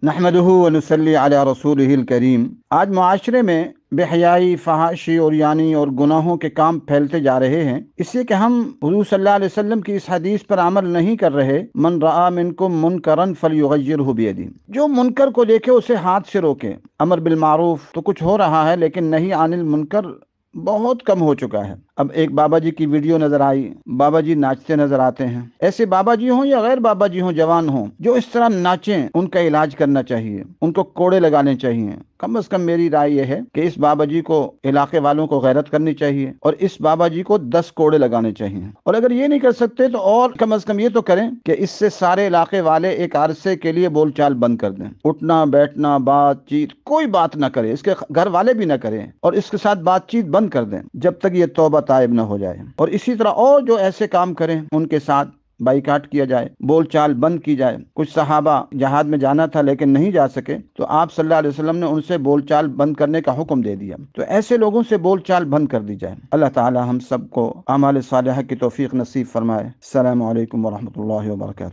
نحمدہ ونصلی علی رسولہ الکریم۔ آج معاشرے میں بے حیائی، فحاشی اور گناہوں کے کام پھیلتے جا رہے ہیں، اس لیے کہ ہم حضور صلی اللہ علیہ وسلم کی اس حدیث پر عمل نہیں کر رہے، من رأى منکم منکرا فلیغیرہ بیدہ، جو منکر کو دیکھے اسے ہاتھ سے روکے۔ امر بالمعروف تو کچھ ہو رہا ہے، لیکن نہی عن المنکر بہت کم ہو چکا ہے۔ اب ایک بابا جی کی ویڈیو نظر آئی، بابا جی ناچتے نظر آتے ہیں۔ ایسے بابا جی ہوں یا غیر بابا جی ہوں، جوان ہوں، جو اس طرح ناچیں ان کا علاج کرنا چاہیے، ان کو کوڑے لگانے چاہیے۔ کم از کم میری رائے یہ ہے کہ اس بابا جی کو، علاقے والوں کو غیرت کرنی چاہیے، اور اس بابا جی کو 10 کوڑے لگانے چاہیے۔ اور اگر یہ نہیں کر سکتے تو اور کم از کم یہ تو کریں کہ اس سے سارے علاقے والے ایک عرصے کے لیے بول چال بند کر دیں، اٹھنا بیٹھنا بات چیت کوئی بات نہ کرے، اس کے گھر والے بھی نہ کریں، اور اس کے ساتھ بات چیت بند کر دیں جب تک یہ توبہ تائب نہ ہو جائے۔ اور اسی طرح اور جو ایسے کام کریں ان کے ساتھ بائیکاٹ کیا جائے، بول چال بند کی جائے۔ کچھ صحابہ جہاد میں جانا تھا لیکن نہیں جا سکے، تو آپ صلی اللہ علیہ وسلم نے ان سے بول چال بند کرنے کا حکم دے دیا۔ تو ایسے لوگوں سے بول چال بند کر دی جائے۔ اللہ تعالی ہم سب کو اعمال صالحہ کی توفیق نصیب فرمائے۔ السلام علیکم ورحمۃ اللہ وبرکاتہ۔